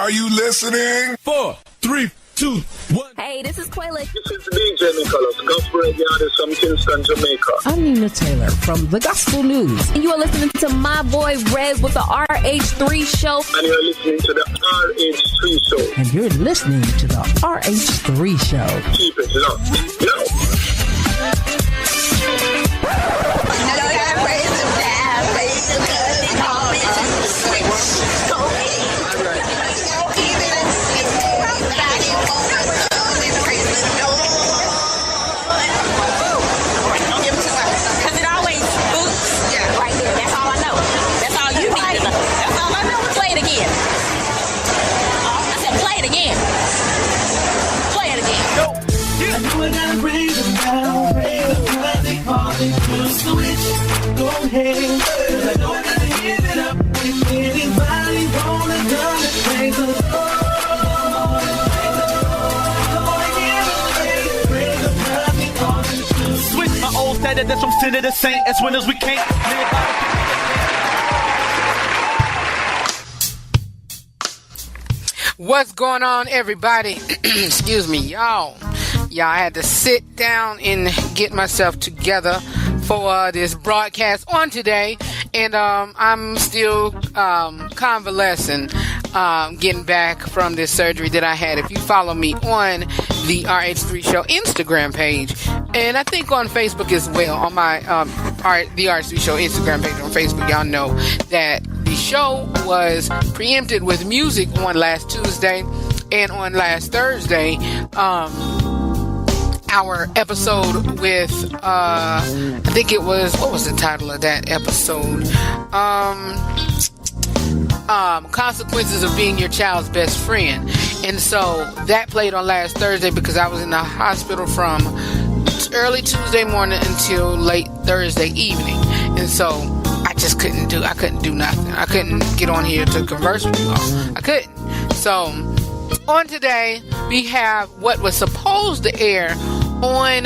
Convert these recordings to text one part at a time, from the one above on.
Are you listening? 4, 3, 2, 1. Hey, this is Quayla. This is DJ Nicholas, gospel radio artist from Kingston, Jamaica. I'm Nina Taylor from The Gospel News. And you are listening to my boy Red with the RH3 Show. And you're listening to the RH3 Show. And you're listening to the RH3 Show. Keep it locked. Yo. Switch my old status, that's from sinner to saint. As winners we can't live by the. What's going on, everybody? Excuse me, y'all. I had to sit down and get myself together for this broadcast on today, and I'm still convalescing, getting back from this surgery that I had. If you follow me on the RH3 Show Instagram page, and I think on Facebook as well, on my the RH3 Show Instagram page on Facebook, y'all know that the show was preempted with music on last Tuesday, and on last Thursday, our episode with I think it was, what was the title of that episode? Consequences of Being Your Child's Best Friend. And so that played on last Thursday because I was in the hospital from early Tuesday morning until late Thursday evening. And so I couldn't do nothing. I couldn't get on here to converse with you all. I couldn't. So on today, we have what was supposed to air on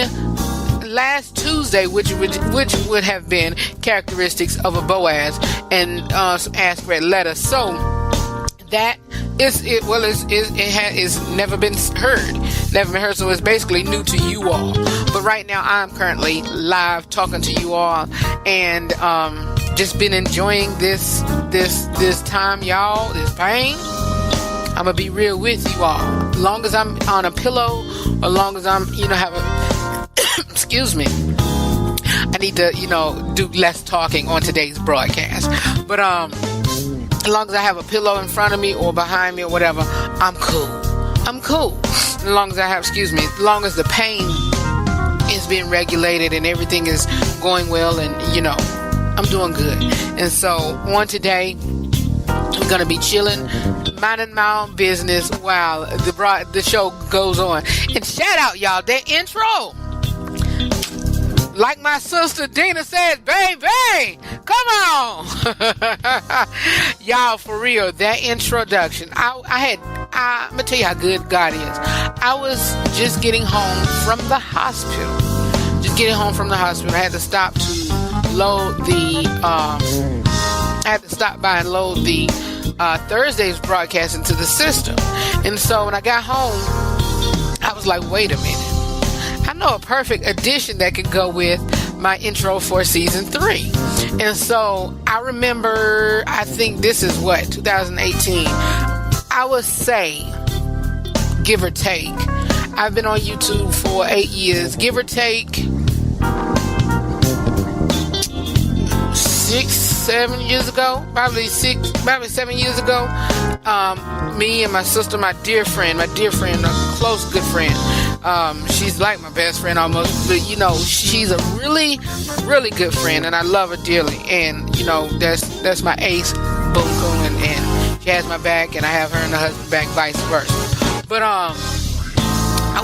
last Tuesday, which would have been Characteristics of a Boaz and some Ask Red Letter. So that is never been heard. So it's basically new to you all. But right now I'm currently live talking to you all, and just been enjoying this time, y'all, this pain. I'm gonna be real with you all. As long as I'm on a pillow, or long as I'm, have a excuse me, I need to, do less talking on today's broadcast. But as long as I have a pillow in front of me or behind me or whatever, I'm cool. As long as as long as the pain is being regulated and everything is going well, and I'm doing good. And so on today, we're gonna be chilling, minding my own business while the show goes on. And shout out, y'all, that intro. Like my sister Dina says, baby, come on. Y'all, for real, that introduction, I'm gonna tell you how good God is. I was just getting home from the hospital. I had to stop to load by and load the Thursday's broadcast into the system. And so when I got home, I was like, wait a minute. I know a perfect addition that could go with my intro for season 3. And so I remember, I think this is 2018. I would say, give or take, I've been on YouTube for 8 years, give or take 7 years ago, probably 7 years ago. Me and my sister, my dear friend, a close, good friend. She's like my best friend almost, but she's a really, really good friend, and I love her dearly. And that's my ace, boom, and she has my back, and I have her and her husband back, vice versa. But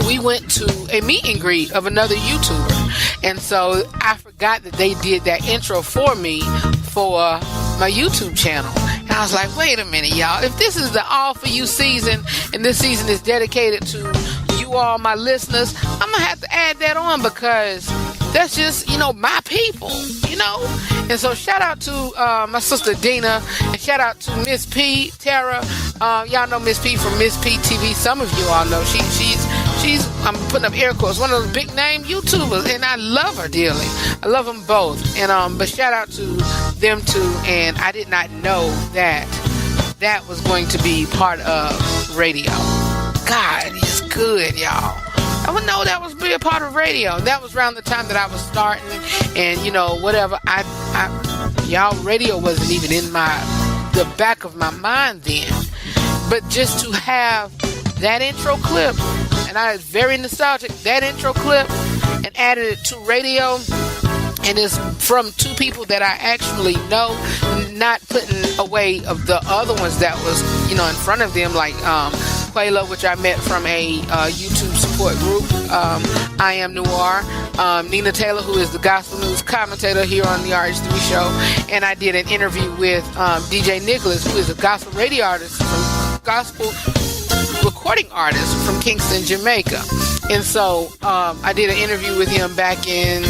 we went to a meet and greet of another YouTuber, and so I forgot that they did that intro for me for my YouTube channel. And I was like, wait a minute, y'all, if this is the All For You season, and this season is dedicated to you all, my listeners, I'm gonna have to add that on, because that's just, my people, And so shout out to my sister Dina, and shout out to Miss P, Tara, Y'all know Miss P from Miss P TV. Some of you all know she's I'm putting up air quotes, one of those big name YouTubers, and I love her dearly. I love them both, and but shout out to them too. And I did not know that was going to be part of radio. God is good, y'all. I would know that was be a part of radio. That was around the time that I was starting, and whatever. Y'all, radio wasn't even in the back of my mind then. But just to have that intro clip, and I was very nostalgic, that intro clip, and added it to radio, and it's from two people that I actually know, not putting away of the other ones that was, in front of them, like Quayla, which I met from a YouTube support group, I Am Noir, Nina Taylor, who is the gospel news commentator here on the RH3 show, and I did an interview with DJ Nicholas, who is a gospel radio artist, gospel recording artist from Kingston, Jamaica. And so I did an interview with him back in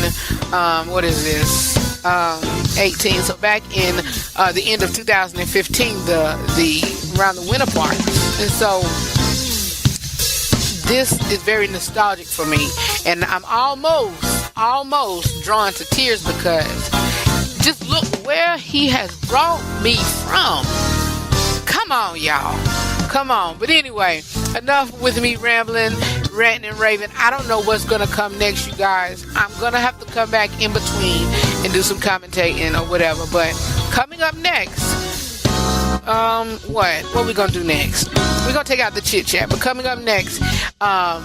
18. So back in the end of 2015, the around the winter part. And so this is very nostalgic for me, and I'm almost drawn to tears because just look where he has brought me from. Come on, y'all. Come on. But anyway, enough with me rambling, ranting, and raving. I don't know what's going to come next, you guys. I'm going to have to come back in between and do some commentating or whatever. But coming up next, what are we going to do next? We're going to take out the chit-chat. But coming up next, I'll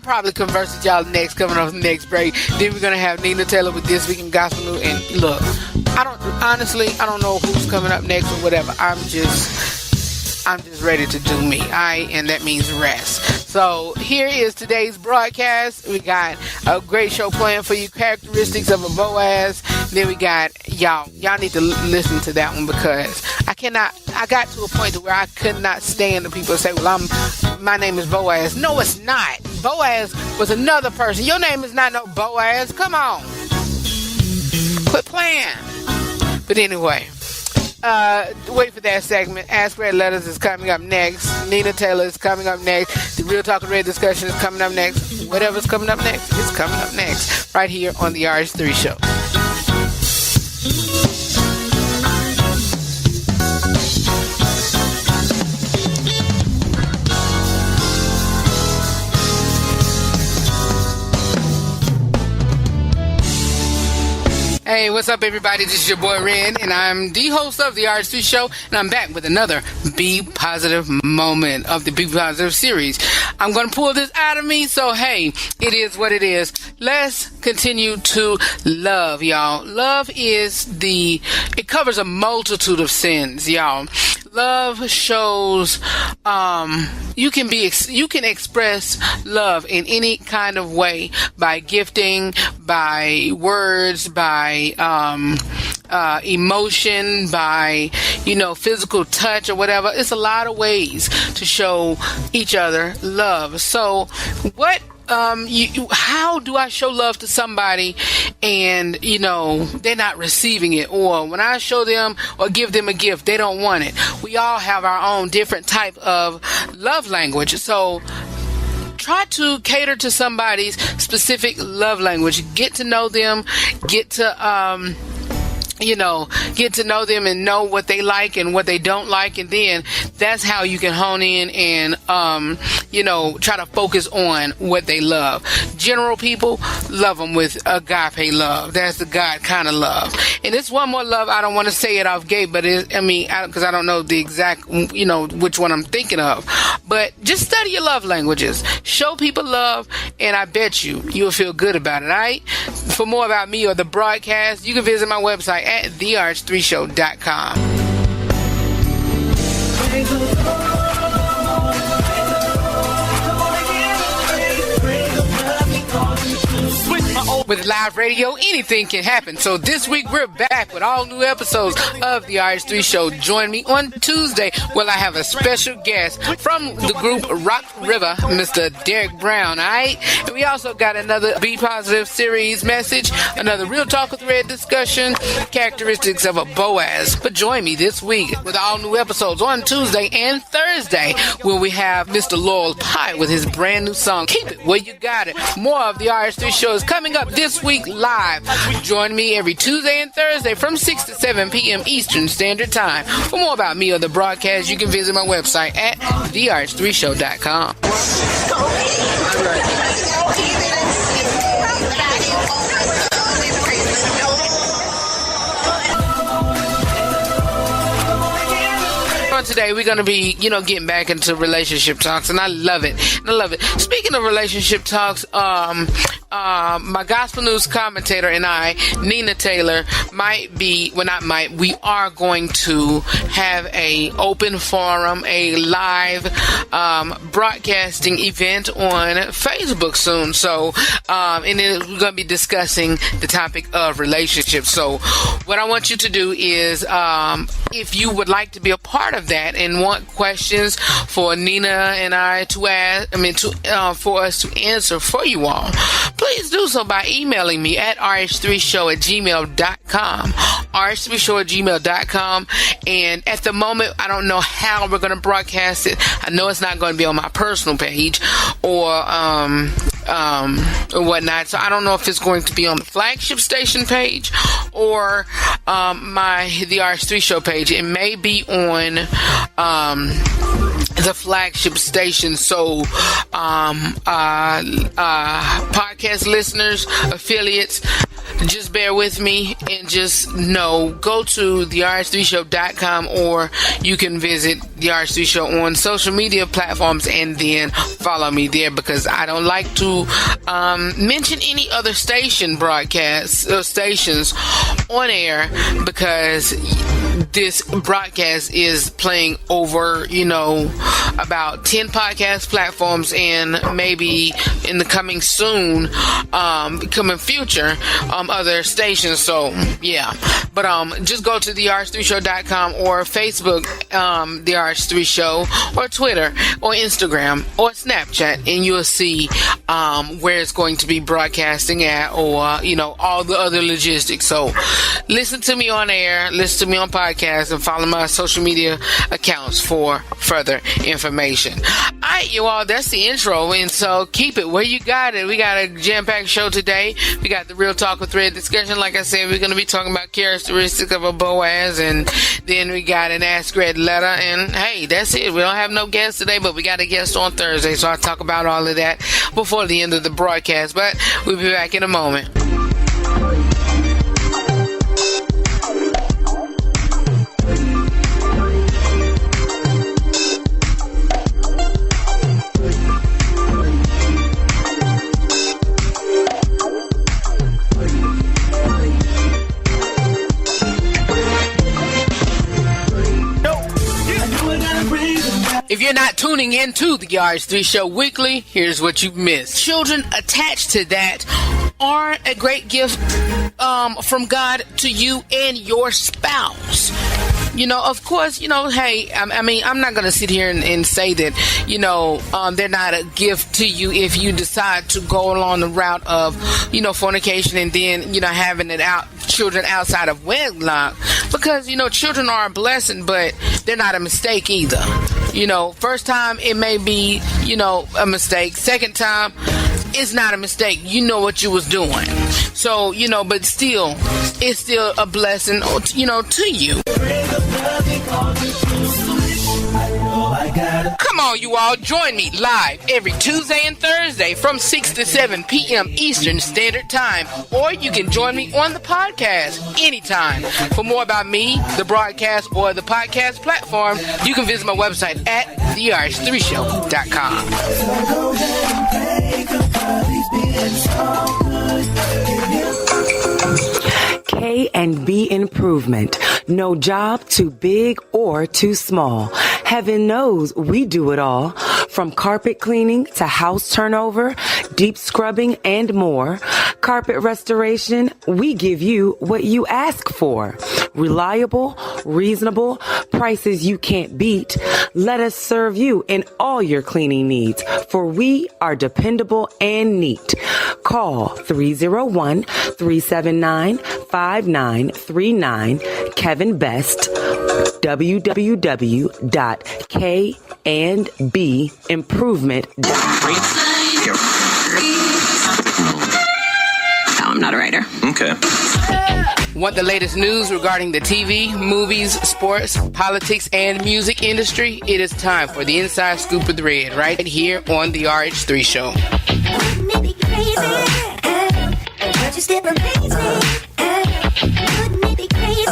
probably converse with y'all next, coming off the next break. Then we're going to have Nina Taylor with This Week in Gospel News. And look, I don't know who's coming up next or whatever. I'm just ready to do me. And that means rest. So here is today's broadcast. We got a great show planned for you. Characteristics of a Boaz. Then we got y'all need to listen to that one because I got to a point where I could not stand the people say, well, my name is Boaz. No, it's not. Boaz was another person. Your name is not no Boaz. Come on. Quit playing. But anyway, wait for that segment. Ask Red Letters is coming up next. Nina Taylor is coming up next. The Real Talk and Red discussion is coming up next. Whatever's coming up next is coming up next. Right here on the RH3 show. Hey, what's up, everybody? This is your boy Ren, and I'm the host of the RH3 show, and I'm back with another Be Positive moment of the Be Positive series. I'm going to pull this out of me, so hey, it is what it is. Let's continue to love, y'all. Love it covers a multitude of sins, y'all. Love shows, you can express love in any kind of way by gifting, by words, by emotion, by physical touch or whatever. It's a lot of ways to show each other love. So how do I show love to somebody and they're not receiving it, or when I show them or give them a gift they don't want it? We all have our own different type of love language, so try to cater to somebody's specific love language. Get to know them, get to know them and know what they like and what they don't like, and then that's how you can hone in and try to focus on what they love. General people, love them with agape love. That's the God kind of love. And it's one more love. I don't want to say it off gate, but because I don't know the exact which one I'm thinking of. But just study your love languages. Show people love, and I bet you'll feel good about it. All right. For more about me or the broadcast, you can visit my website at therh3show.com. With live radio, anything can happen. So this week we're back with all new episodes of the RH3 Show. Join me on Tuesday where I have a special guest from the group Rock River, Mr. Derek Brown, alright? And we also got another Be Positive series message, another Real Talk with Red discussion, characteristics of a Boaz. But join me this week with all new episodes on Tuesday and Thursday where we have Mr. Laurel Pye with his brand new song, Keep It Where You Got It. More of the RH3 Show is coming up this week live. Join me every Tuesday and Thursday from 6 to 7 p.m. Eastern Standard Time. For more about me or the broadcast, you can visit my website at therh3show.com. Today we're going to be, getting back into relationship talks, and I love it. Speaking of relationship talks, my gospel news commentator and I, Nina Taylor, we are going to have a open forum, a live broadcasting event on Facebook soon. So, and then we're going to be discussing the topic of relationships. So, what I want you to do is, if you would like to be a part of that and want questions for Nina and I to ask, for us to answer for you all, please do so by emailing me at rh3show@gmail.com, rh3show@gmail.com. And at the moment, I don't know how we're going to broadcast it. I know it's not going to be on my personal page or whatnot. So I don't know if it's going to be on the flagship station page or the RH3 Show page. It may be on the flagship station. So podcast listeners, affiliates, just bear with me and just go to the rh3show.com, or you can visit the RH3 Show on social media platforms and then follow me there, because I don't like to mention any other station broadcasts or stations on air, because this broadcast is playing over, about 10 podcast platforms, and maybe in the coming future, other stations. So, yeah. But just go to the rh3show.com or Facebook, the RH3 Show, or Twitter, or Instagram, or Snapchat, and you'll see where it's going to be broadcasting at, or, all the other logistics. So, listen to me on air, listen to me on podcast, and follow my social media accounts for further information. Alright, you all, that's the intro, and so keep it where you got it. We got a jam-packed show today. We got the Real Talk with Red discussion. Like I said, we're going to be talking about characteristics of a Boaz, and then we got an Ask Red letter, and hey, that's it. We don't have no guests today, but we got a guest on Thursday, so I'll talk about all of that before the end of the broadcast, but we'll be back in a moment. If you're not tuning in to the RH3 Show weekly, here's what you've missed. Children attached to that are a great gift from God to you and your spouse. Of course, hey, I'm not going to sit here and say that, they're not a gift to you if you decide to go along the route of, fornication and then, having children outside of wedlock, because, children are a blessing, but they're not a mistake either. First time it may be, a mistake. Second time, it's not a mistake. You know what you was doing. So, but still, it's still a blessing, to you. Come on, you all, join me live every Tuesday and Thursday from 6 to 7 p.m. Eastern Standard Time, or you can join me on the podcast anytime. For more about me, the broadcast, or the podcast platform, you can visit my website at therh3show.com. K&B Improvement. No job too big or too small. Heaven knows we do it all. From carpet cleaning to house turnover, deep scrubbing, and more, Carpet Restoration, we give you what you ask for. Reliable, reasonable, prices you can't beat. Let us serve you in all your cleaning needs, for we are dependable and neat. Call 301-379-5939, Kevin Best, www.kandbimprovement.com. No, I'm not a writer. Okay. Want the latest news regarding the TV, movies, sports, politics, and music industry? It is time for the Inside Scoop with Red, right here on the RH3 Show. Wouldn't it be crazy? Would you still praise me? Wouldn't it be crazy?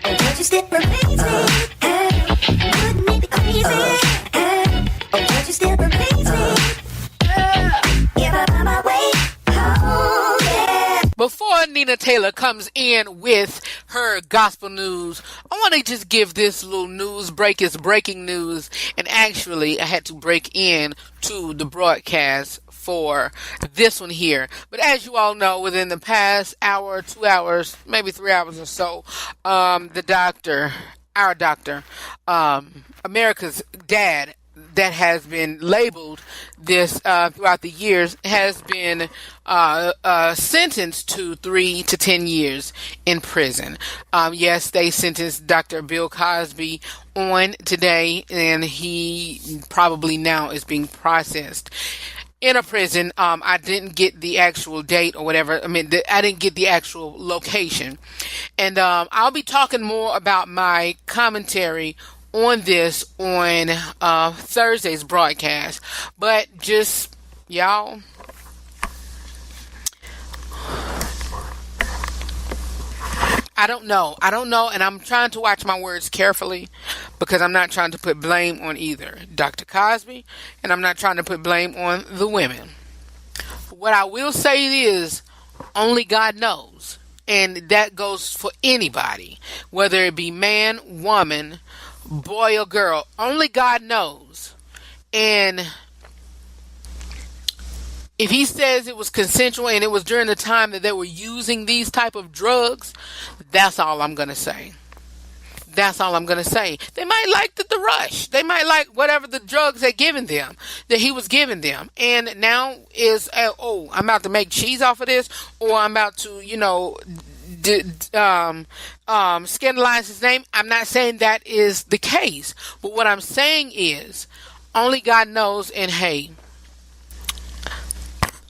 Would you still praise me? Wouldn't it be crazy? Would you still praise me? If I find my way home, yeah. Before Nina Taylor comes in with her gospel news, I want to just give this little news break. It's breaking news, and actually I had to break in to the broadcast for this one here. But as you all know, within the past hour, 2 hours, maybe 3 hours or so, our doctor, America's dad, that has been labeled this throughout the years, has been sentenced to 3 to 10 years in prison. Yes, they sentenced Dr. Bill Cosby on today, and he probably now is being processed in a prison. I didn't get the actual date or whatever. I mean, I didn't get the actual location. And I'll be talking more about my commentary on this on Thursday's broadcast. But just, y'all, I don't know, and I'm trying to watch my words carefully because I'm not trying to put blame on either Dr. Cosby, and I'm not trying to put blame on the women. What I will say is, only God knows, and that goes for anybody, whether it be man, woman, boy, or girl. Only God knows. And if he says it was consensual and it was during the time that they were using these type of drugs, that's all I'm going to say. That's all I'm going to say. They might like the rush. They might like whatever the drugs that he was giving them. And now is, I'm about to make cheese off of this, or I'm about to, scandalize his name. I'm not saying that is the case. But what I'm saying is, only God knows, and hey,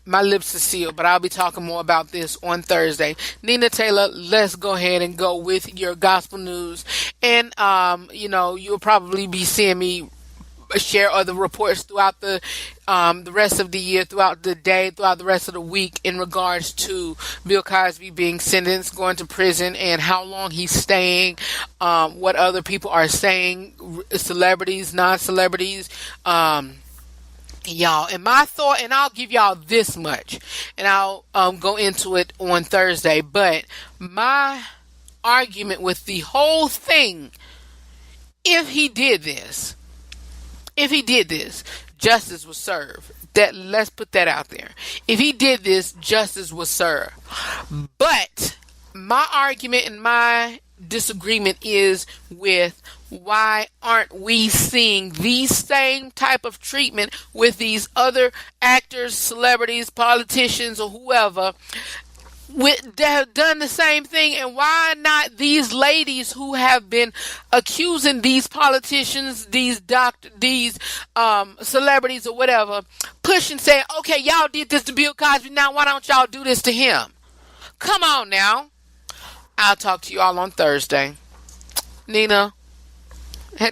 my lips are sealed, but I'll be talking more about this on Thursday. Nina Taylor, let's go ahead and go with your gospel news. And, you'll probably be seeing me share other reports throughout the rest of the year, throughout the day, throughout the rest of the week in regards to Bill Cosby being sentenced, going to prison, and how long he's staying, what other people are saying, celebrities, non-celebrities, y'all. And my thought, and I'll give y'all this much, and I'll go into it on Thursday, but my argument with the whole thing, if he did this, justice was served. Let's put that out there. If he did this, justice was served. But my argument and my disagreement is with why aren't we seeing the same type of treatment with these other actors, celebrities, politicians, or whoever that have done the same thing? And why not these ladies who have been accusing these politicians, these celebrities or whatever, pushing, saying, okay, y'all did this to Bill Cosby, now why don't y'all do this to him? Come on now. I'll talk to you all on Thursday. Nina,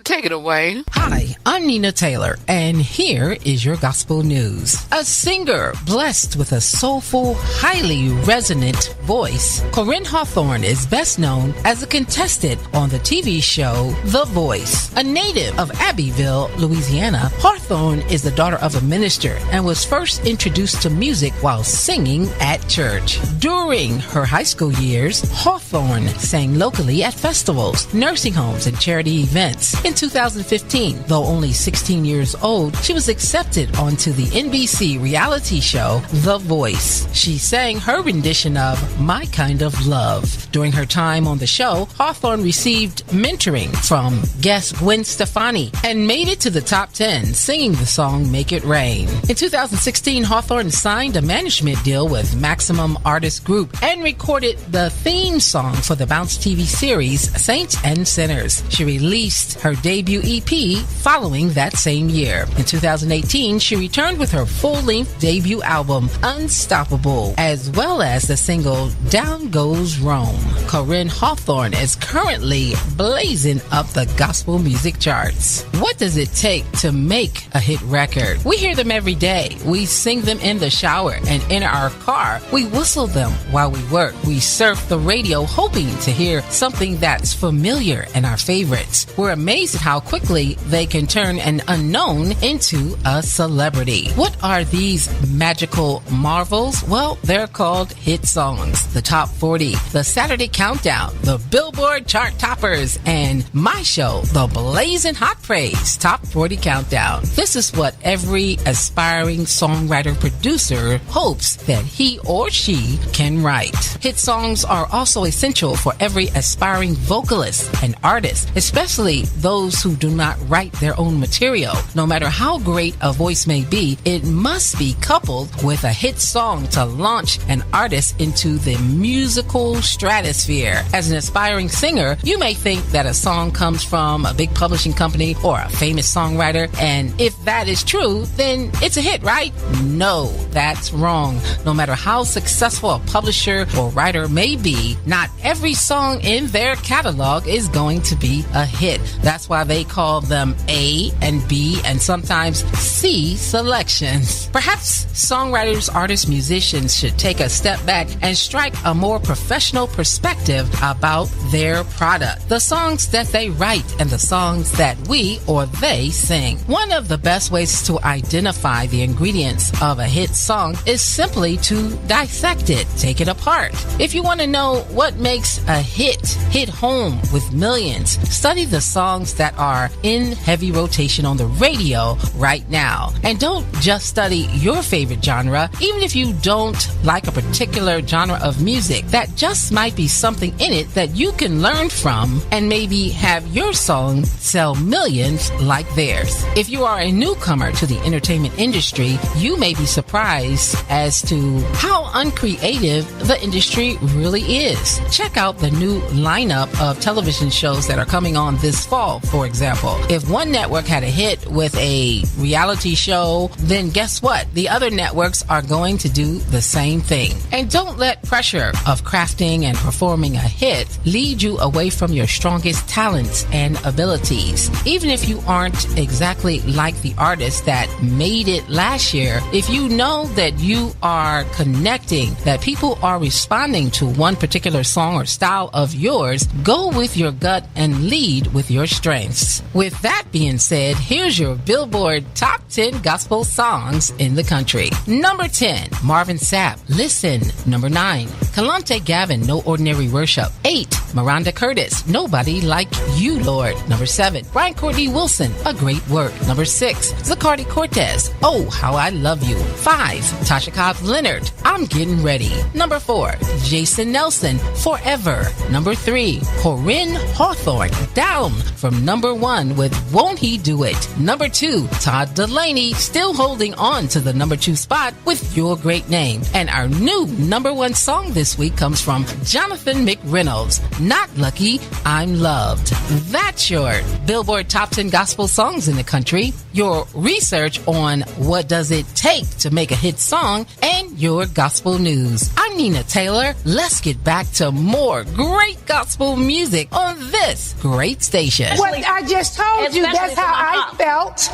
take it away. Hi, I'm Nina Taylor, and here is your gospel news. A singer blessed with a soulful, highly resonant voice, Corinne Hawthorne is best known as a contestant on the TV show The Voice. A native of Abbeville, Louisiana, Hawthorne is the daughter of a minister and was first introduced to music while singing at church. During her high school years, Hawthorne sang locally at festivals, nursing homes, and charity events. Voice. In 2015, though only 16 years old, she was accepted onto the NBC reality show The Voice. She sang her rendition of My Kind of Love. During her time on the show, Hawthorne received mentoring from guest Gwen Stefani and made it to the top 10 singing the song Make It Rain. In 2016, Hawthorne signed a management deal with Maximum Artist Group and recorded the theme song for the Bounce TV series Saints and Sinners. She released her debut EP following that same year. In 2018, she returned with her full-length debut album Unstoppable, as well as the single Down Goes Rome. Corinne Hawthorne is currently blazing up the gospel music charts. What does it take to make a hit record? We hear them every day. We sing them in the shower and in our car. We whistle them while we work. We surf the radio hoping to hear something that's familiar and our favorites. We're amazed at how quickly they can turn an unknown into a celebrity. What are these magical marvels? Well, they're called hit songs, the top 40, the Saturday Countdown, the Billboard chart toppers, and my show, the Blazing Hot Praise Top 40 Countdown. This is what every aspiring songwriter producer hopes that he or she can write. Hit songs are also essential for every aspiring vocalist and artist, especially those who do not write their own material. No matter how great a voice may be, it must be coupled with a hit song to launch an artist into the musical stratosphere. As an aspiring singer, you may think that a song comes from a big publishing company or a famous songwriter, and if that is true, then it's a hit, right? No, that's wrong. No matter how successful a publisher or writer may be, not every song in their catalog is going to be a hit. That's why they call them A and B and sometimes C selections. Perhaps songwriters, artists, musicians should take a step back and strike a more professional perspective about their product, the songs that they write and the songs that we or they sing. One of the best ways to identify the ingredients of a hit song is simply to dissect it, take it apart. If you want to know what makes a hit home with millions, study the songs that are in heavy rotation on the radio right now. And don't just study your favorite genre. Even if you don't like a particular genre of music, that just might be something in it that you can learn from and maybe have your song sell millions like theirs. If you are a newcomer to the entertainment industry, you may be surprised as to how uncreative the industry really is. Check out the new lineup of television shows that are coming on this fall, for example. If one network had a hit with a reality show, then guess what? The other networks are going to do the same thing. And don't let pressure of crafting and performing a hit lead you away from your strongest talents and abilities. Even if you aren't exactly like the artist that made it last year, if you know that you are connecting, that people are responding to one particular song or style of yours, go with your gut and lead with your strengths. With that being said, here's your Billboard Top 10 Gospel Songs in the country. Number 10, Marvin Sapp, Listen. Number 9, Kalante Gavin, No Ordinary Worship. 8, Miranda Curtis, Nobody Like You, Lord. Number 7, Brian Courtney Wilson, A Great Work. Number 6, Zacardi Cortez, Oh, How I Love You. 5, Tasha Cobbs Leonard, I'm Getting Ready. Number 4, Jason Nelson, Forever. Number 3, Corinne Hawthorne, Down, from number 1 with Won't He Do It. Number 2, Todd Delaney, still holding on to the number 2 spot with Your Great Name. And our new number 1 song this week comes from Jonathan McReynolds, Not Lucky, I'm Loved. That's your Billboard Top 10 Gospel Songs in the country, your research on what does it take to make a hit song, and your gospel news. I'm Nina Taylor. Let's get back to more great gospel music on this great station. What I just told you, that's how I felt.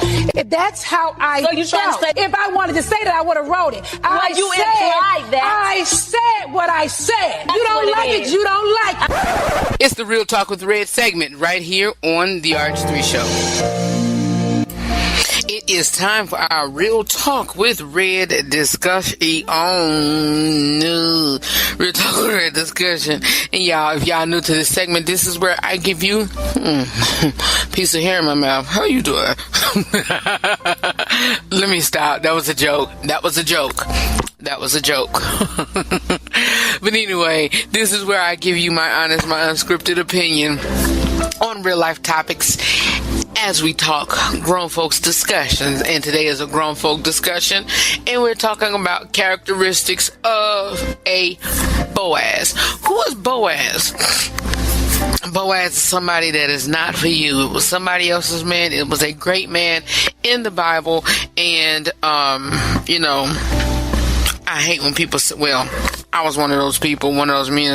That's how I felt. If I wanted to say that, I would have wrote it. I said what I said. You don't like it, you don't like it. It's the Real Talk with Red segment right here on the RH3 Show. It is time for our Real Talk with Red discussion. Real Talk with Red discussion. And y'all, if y'all new to this segment, this is where I give you piece of hair in my mouth. How you doing? Let me stop. That was a joke. But anyway, this is where I give you my honest, my unscripted opinion on real life topics as we talk grown folks discussions. And today is a grown folk discussion, and we're talking about characteristics of a Boaz. Who is Boaz? Boaz is somebody that is not for you. It was somebody else's man. It was a great man in the Bible. And, I hate when people say, well, I was one of those people, one of those men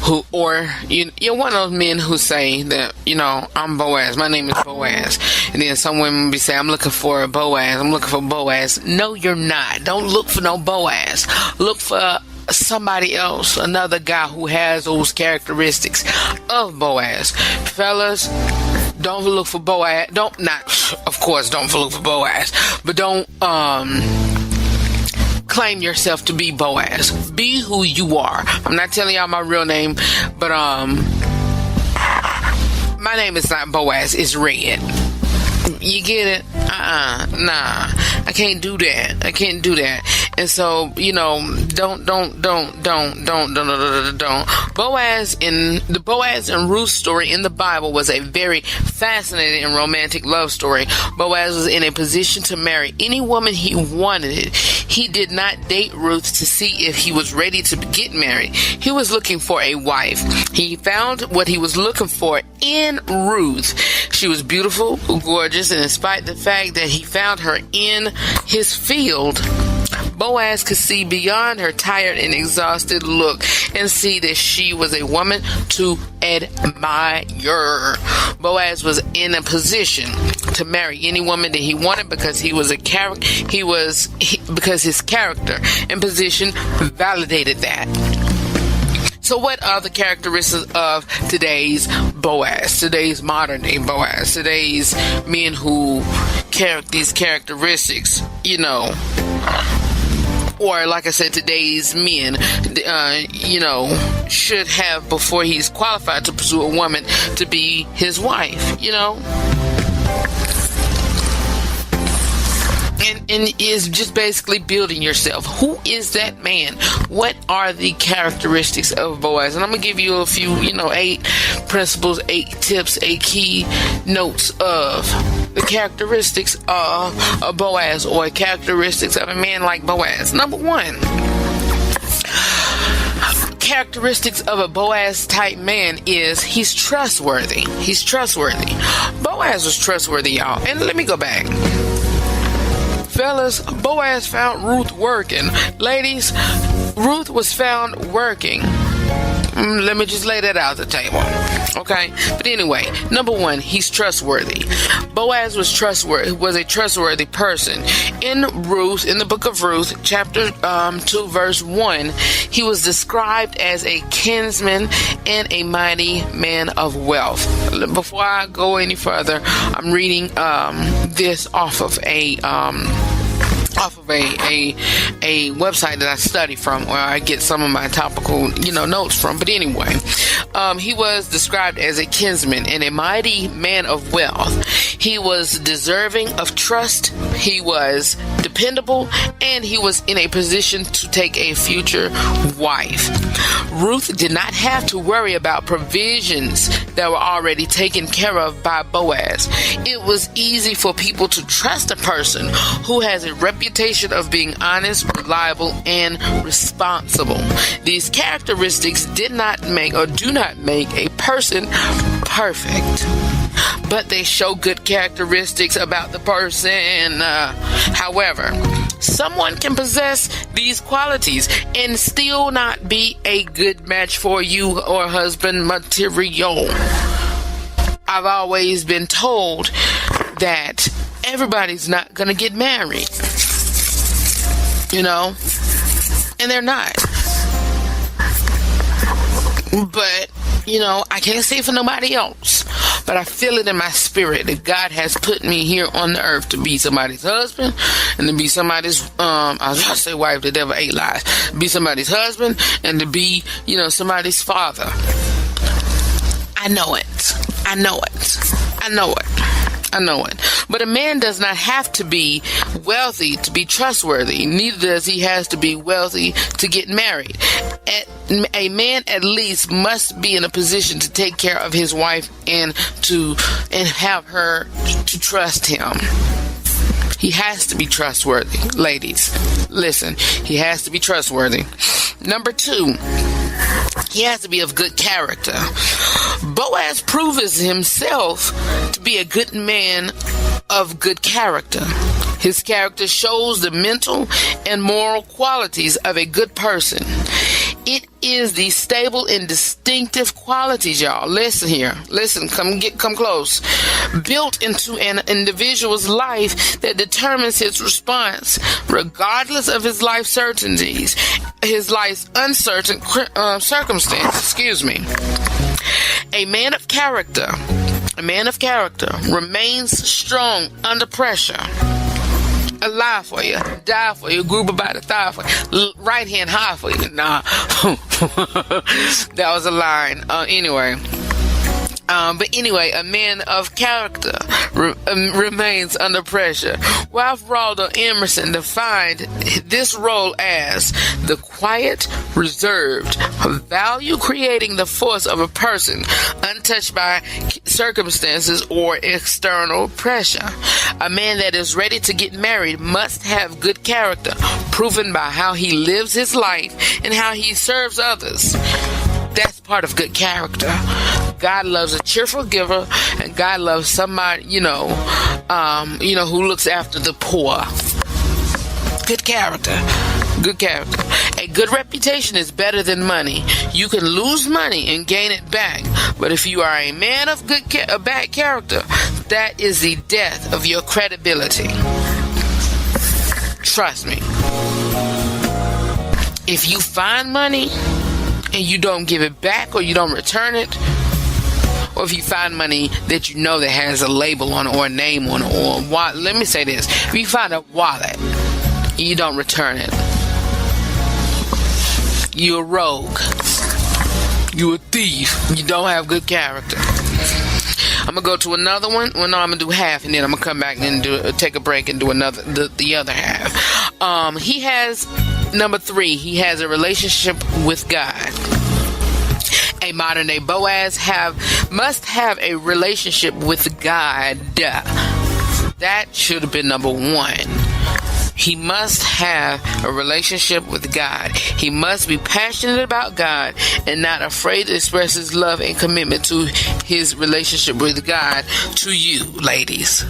who, or, you're one of those men who say that, I'm Boaz, my name is Boaz. And then some women be saying, I'm looking for a Boaz, I'm looking for Boaz. No, you're not. Don't look for no Boaz. Look for somebody else, another guy who has those characteristics of Boaz. Fellas, don't look for Boaz. Don't look for Boaz, but don't claim yourself to be Boaz. Be who you are. I'm not telling y'all my real name, but my name is not Boaz, it's Red. You get it? Nah. I can't do that. And so, don't. Boaz the Boaz and Ruth story in the Bible was a very fascinating and romantic love story. Boaz was in a position to marry any woman he wanted. He did not date Ruth to see if he was ready to get married. He was looking for a wife. He found what he was looking for in Ruth. She was beautiful, gorgeous, and despite the fact that he found her in his field, Boaz could see beyond her tired and exhausted look and see that she was a woman to admire. Boaz was in a position to marry any woman that he wanted because because his character and position validated that. So what are the characteristics of today's Boaz, today's modern day Boaz, today's men who carry these characteristics, or like I said, today's men, should have before he's qualified to pursue a woman to be his wife, And is just basically building yourself. Who is that man? What are the characteristics of Boaz? And I'm going to give you a few, 8 principles, 8 tips, 8 key notes of the characteristics of a Boaz, or characteristics of a man like Boaz. Number 1. Characteristics of a Boaz type man is he's trustworthy. Boaz was trustworthy, y'all. And let me go back. Fellas, Boaz found Ruth working. Ladies, Ruth was found working. Let me just lay that out the table. Okay? But anyway, number 1, he's trustworthy. Boaz was a trustworthy person. In the book of Ruth, chapter 2, verse 1, he was described as a kinsman and a mighty man of wealth. Before I go any further, I'm reading this off of a website that I study from, where I get some of my topical, notes from. But anyway, he was described as a kinsman and a mighty man of wealth. He was deserving of trust. He was dependable, and he was in a position to take a future wife. Ruth did not have to worry about provisions that were already taken care of by Boaz. It was easy for people to trust a person who has a reputation of being honest, reliable, and responsible. These characteristics do not make a person perfect, but they show good characteristics about the person. However, someone can possess these qualities and still not be a good match for you or husband material. I've always been told that everybody's not gonna get married, and they're not. But, I can't say for nobody else. but I feel it in my spirit that God has put me here on the earth to be somebody's husband and to be somebody's, I was about to say wife, the devil ate lies, be somebody's husband and to be, somebody's father. I know it. But a man does not have to be wealthy to be trustworthy. Neither does he have to be wealthy to get married. A man at least must be in a position to take care of his wife and have her to trust him. He has to be trustworthy. Ladies, listen, he has to be trustworthy. Number 2, he has to be of good character. Boaz proves himself to be a good man of good character. His character shows the mental and moral qualities of a good person. It is the stable and distinctive qualities, y'all. Listen here. Listen, come close. Built into an individual's life that determines his response, regardless of his life's certainties, his life's uncertain circumstances. A man of character remains strong under pressure. Alive for you, die for you, group by the thigh for you, right hand high for you. Nah, that was a line. But anyway, a man of character remains under pressure. Ralph Waldo Emerson defined this role as the quiet, reserved, value-creating the force of a person, untouched by circumstances or external pressure. A man that is ready to get married must have good character, proven by how he lives his life and how he serves others. That's part of good character. God loves a cheerful giver, and God loves somebody, who looks after the poor. Good character. Good character. A good reputation is better than money. You can lose money and gain it back, but if you are a man of bad character, that is the death of your credibility. Trust me. If you find money and you don't give it back or you don't return it, or if you find money that that has a label on it or a name on it, or let me say this, if you find a wallet and you don't return it, you're a rogue, you're a thief, you don't have good character. I'm gonna go to another one. Well, no, I'm gonna do half, and then I'm gonna come back and take a break and do the other half. He has number 3. He has a relationship with God. A modern day Boaz must have a relationship with God. That should have been number 1. He must have a relationship with God. He must be passionate about God and not afraid to express his love and commitment to his relationship with God to you, ladies.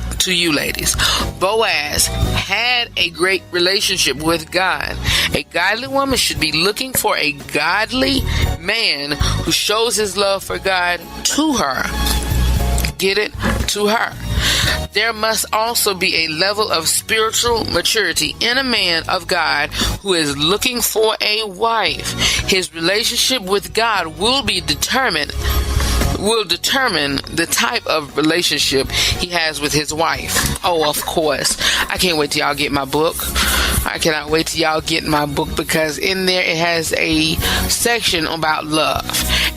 Boaz had a great relationship with God. A godly woman should be looking for a godly man who shows his love for God to her. Get it? To her. There must also be a level of spiritual maturity in a man of God who is looking for a wife. His relationship with God will determine the type of relationship he has with his wife. Oh, of course. I can't wait till y'all get my book. I cannot wait till y'all get my book, because in there it has a section about love.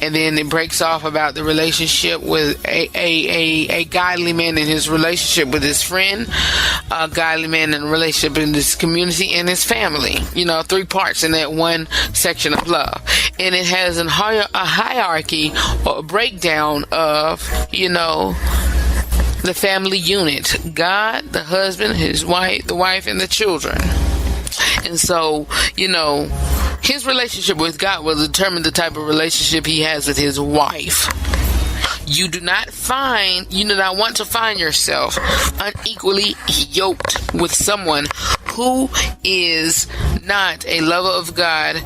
And then it breaks off about the relationship with a godly man in his relationship with his friend, a godly man in a relationship in his community and his family. 3 parts in that one section of love. And it has a hierarchy or a breakdown of, the family unit. God, the husband, his wife, the wife, and the children. And so, his relationship with God will determine the type of relationship he has with his wife. You do not want to find yourself unequally yoked with someone who is not a lover of God.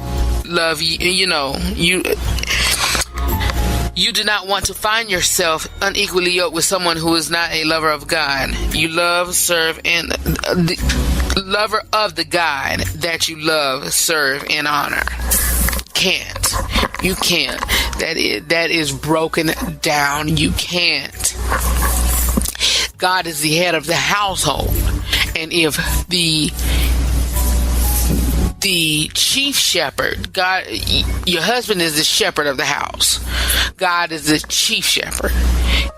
You do not want to find yourself unequally yoked with someone who is not a lover of God. You love, serve, and the lover of the God that you love, serve, and honor. Can't. You can't. That is broken down. You can't. God is the head of the household. And if the chief shepherd, God, your husband is the shepherd of the house. God is the chief shepherd.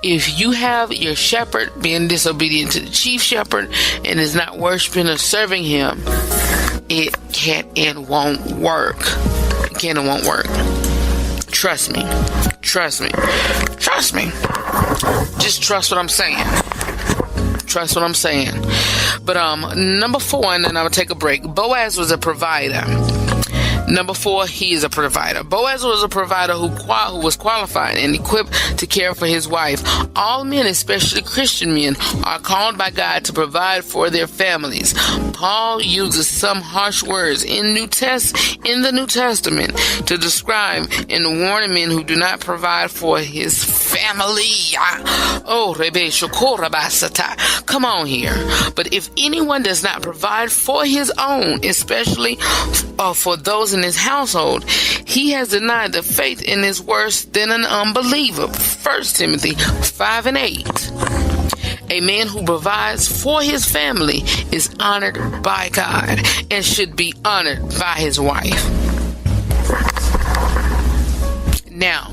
If you have your shepherd being disobedient to the chief shepherd and is not worshiping or serving him, it can't and won't work. It can and won't work. Trust me. Trust me. Trust me. Just trust what I'm saying. Trust what I'm saying. But number 4, and then I'm gonna take a break. Boaz was a provider. Number 4, he is a provider. Boaz was a provider who was qualified and equipped to care for his wife. All men, especially Christian men, are called by God to provide for their families. Paul uses some harsh words in the New Testament to describe and warn men who do not provide for his family. Come on here. But if anyone does not provide for his own, especially for those in his household, he has denied the faith and is worse than an unbeliever. 1 Timothy 5:8. A man who provides for his family is honored by God and should be honored by his wife. Now,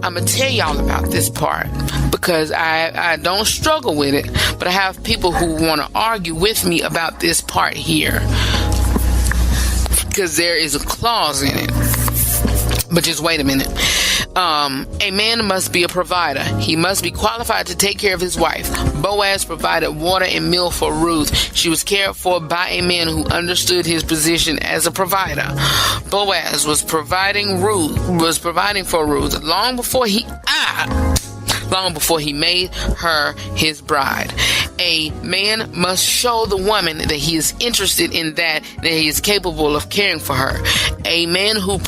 I'm going to tell y'all about this part because I don't struggle with it, but I have people who want to argue with me about this part here because there is a clause in it. But just wait a minute. A man must be a provider. He must be qualified to take care of his wife. Boaz provided water and milk for Ruth. She was cared for by a man who understood his position as a provider. Boaz was providing for Ruth long before he made her his bride. A man must show the woman that he is interested in that he is capable of caring for her. A man who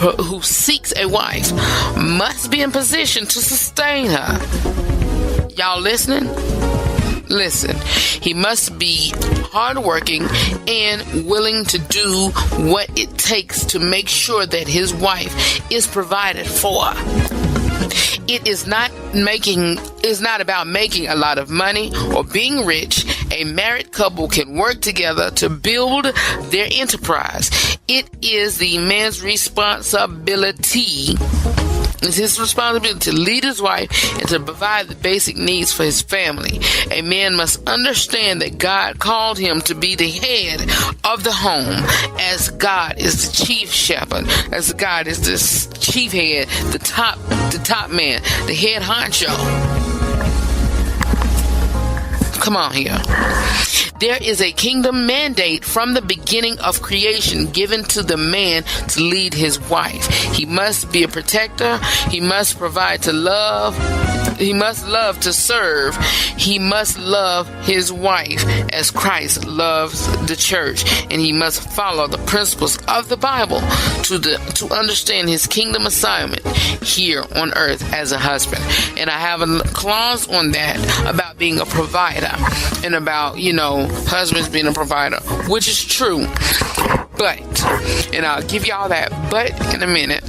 seeks a wife must be in position to sustain her. Y'all listening? Listen, he must be hardworking and willing to do what it takes to make sure that his wife is provided for. It is not about making a lot of money or being rich. A married couple can work together to build their enterprise. It is the man's responsibility. It's his responsibility to lead his wife and to provide the basic needs for his family. A man must understand that God called him to be the head of the home, as God is the chief shepherd, as God is the chief head, the top man, the head honcho. Come on here. There is a kingdom mandate from the beginning of creation given to the man to lead his wife. He must be a protector. He must provide to love. He must love to serve. He must love his wife as Christ loves the church. And he must follow the principles of the Bible to understand his kingdom assignment here on earth as a husband. And I have a clause on that about being a provider and about, husbands being a provider, which is true. But, and I'll give y'all that but in a minute.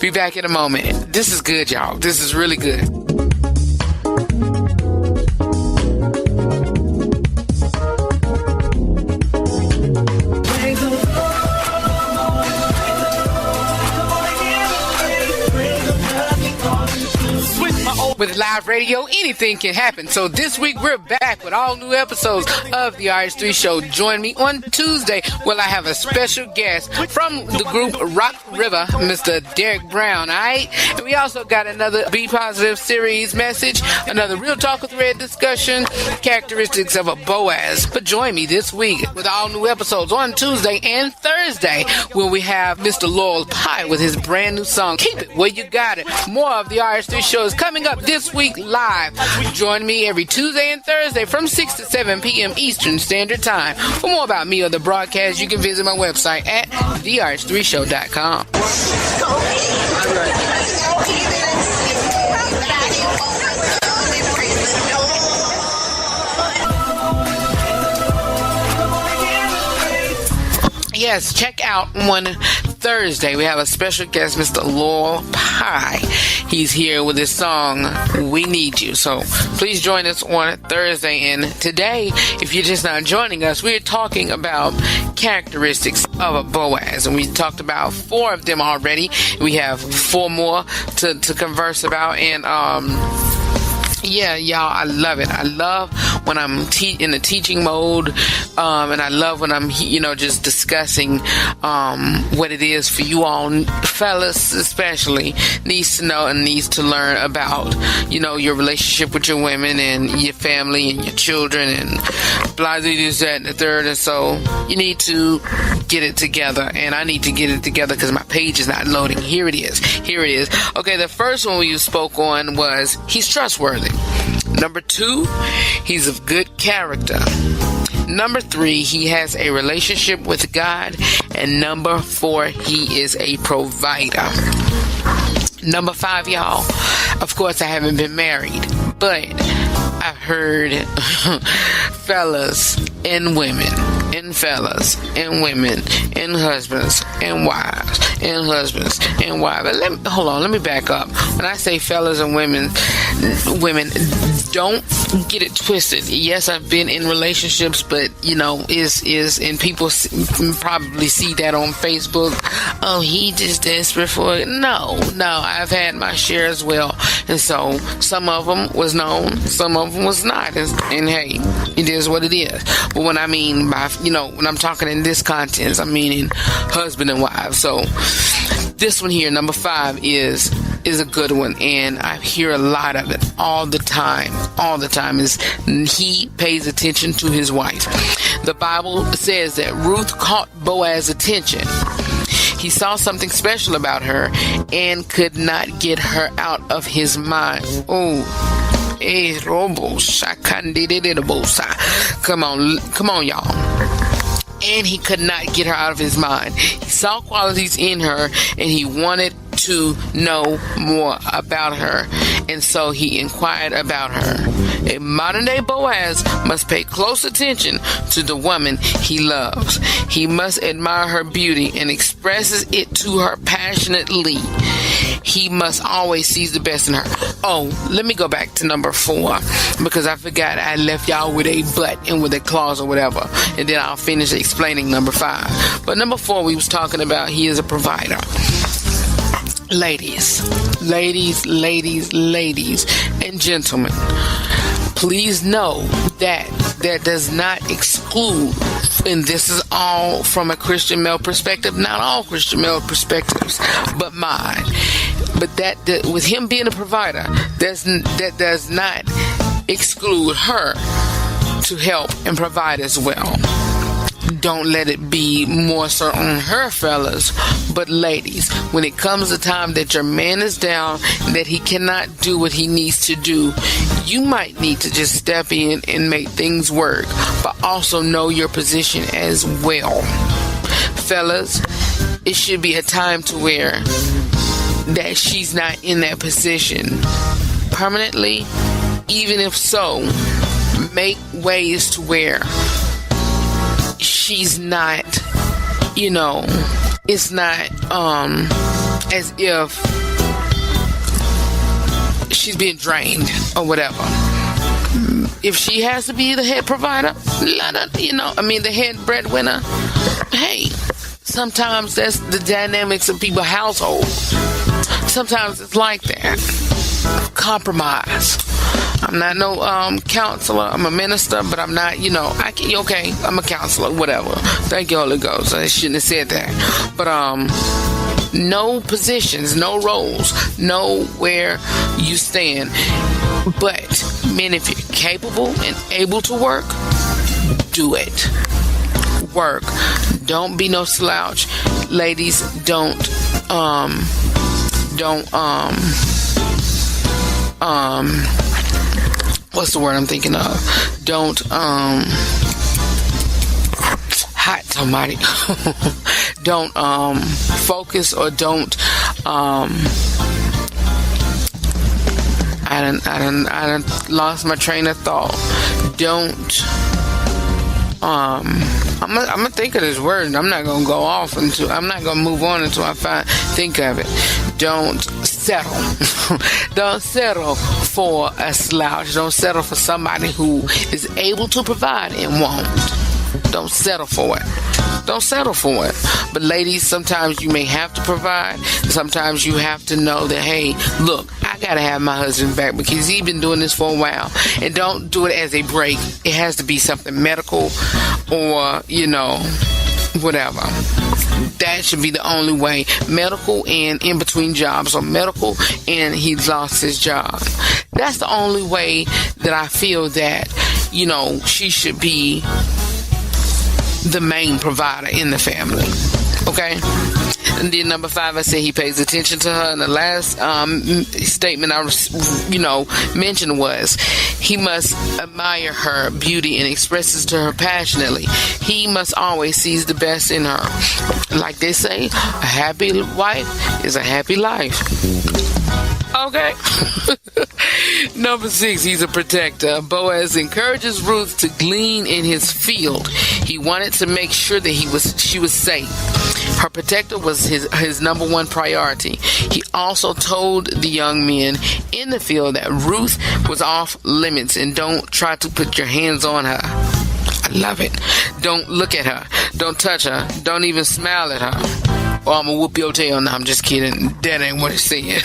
Be back in a moment. This is good, y'all. This is really good. With live radio, anything can happen. So this week we're back with all new episodes of the RH3 Show. Join me on Tuesday when I have a special guest from the group Rock River, Mr. Derek Brown. All right, and we also got another Be Positive series message, another Real Talk with Red discussion, characteristics of a Boaz. But join me this week with all new episodes on Tuesday and Thursday when we have Mr. Laurel Pie with his brand new song, Keep It Where You Got It. More of the RH3 Show is coming up this week live. Join me every Tuesday and Thursday from 6 to 7 p.m. Eastern Standard Time. For more about me or the broadcast, you can visit my website at therh3show.com. Yes, check out on Thursday, we have a special guest, Mr. Laurel Pie. He's here with his song, We Need You. So please join us on Thursday. And today, if you're just not joining us, we're talking about characteristics of a Boaz. And we talked about 4 of them already. We have 4 more to converse about. And, yeah, y'all, I love it. I love when I'm in the teaching mode, and I love when I'm, just discussing what it is for you all, fellas especially, needs to know and needs to learn about, your relationship with your women and your family and your children and blah, this, that, and the third. And so you need to get it together, and I need to get it together because my page is not loading. Here it is. Okay, the first one we spoke on was he's trustworthy. Number 2, he's of good character. Number 3, he has a relationship with God. And number 4, he is a provider. Number 5, y'all, of course I haven't been married, but I've heard fellas and women, and fellas and women, and husbands and wives, and husbands and wives. Let me back up. When I say fellas and women, don't get it twisted. Yes, I've been in relationships, but and people probably see that on Facebook. Oh, he just desperate for it. No, I've had my share as well. And so some of them was known, some of them was not. And hey, it is what it is. But when I mean by, when I'm talking in this context, I'm meaning husband and wife. So this one here, number 5, is a good one, and I hear a lot of it all the time, is he pays attention to his wife. The Bible says that Ruth caught Boaz's attention. He saw something special about her and could not get her out of his mind. Oh, come on, y'all. And he could not get her out of his mind. He saw qualities in her, and he wanted to know more about her, and so he inquired about her. A modern-day Boaz must pay close attention to the woman he loves. He must admire her beauty and expresses it to her passionately. He must always see the best in her. Oh, let me go back to number 4, because I forgot I left y'all with a but and with a clause or whatever, and then I'll finish explaining number 5. But number 4, we was talking about he is a provider. Ladies, and gentlemen, please know that does not exclude, and this is all from a Christian male perspective, not all Christian male perspectives, but mine. But that with him being a provider, that does not exclude her to help and provide as well. Don't let it be more so on her, fellas. But ladies, when it comes to time that your man is down, that he cannot do what he needs to do, you might need to just step in and make things work, but also know your position as well. Fellas, it should be a time to where that she's not in that position permanently. Even if so, make ways to where she's not, it's not as if she's being drained or whatever. If she has to be the head provider, the head breadwinner, hey, sometimes that's the dynamics of people's household. Sometimes it's like that. Compromise. I'm not no counselor. I'm a minister, but I'm not, okay, I'm a counselor, whatever. Thank you, Holy Ghost. I shouldn't have said that. But no positions, no roles, know where you stand. But, men, if you're capable and able to work, do it. Work. Don't be no slouch. Ladies, what's the word I'm thinking of? Don't, hot somebody. Don't, focus or don't, I done lost my train of thought. Don't, I'm gonna think of this word, and I'm not gonna go off I'm not gonna move on until I think of it. Don't settle. Don't settle for a slouch. Don't settle for somebody who is able to provide and won't. Don't settle for it. Don't settle for it. But ladies, sometimes you may have to provide. Sometimes you have to know that, hey, look, I gotta have my husband back because he's been doing this for a while. And don't do it as a break. It has to be something medical or, whatever. That should be the only way. Medical and in between jobs, or medical and he lost his job. That's the only way that I feel that, she should be the main provider in the family. Okay? And then number 5, I said he pays attention to her. And the last statement I mentioned was he must admire her beauty and expresses to her passionately. He must always sees the best in her. Like they say, a happy wife is a happy life. Okay. Number 6, he's a protector. Boaz encourages Ruth to glean in his field. He wanted to make sure that she was safe. Her protector was his number one priority. He also told the young men in the field that Ruth was off limits and don't try to put your hands on her. I love it. Don't look at her. Don't touch her. Don't even smile at her. Or I'm gonna whoop your tail. No, I'm just kidding. That ain't what it's saying.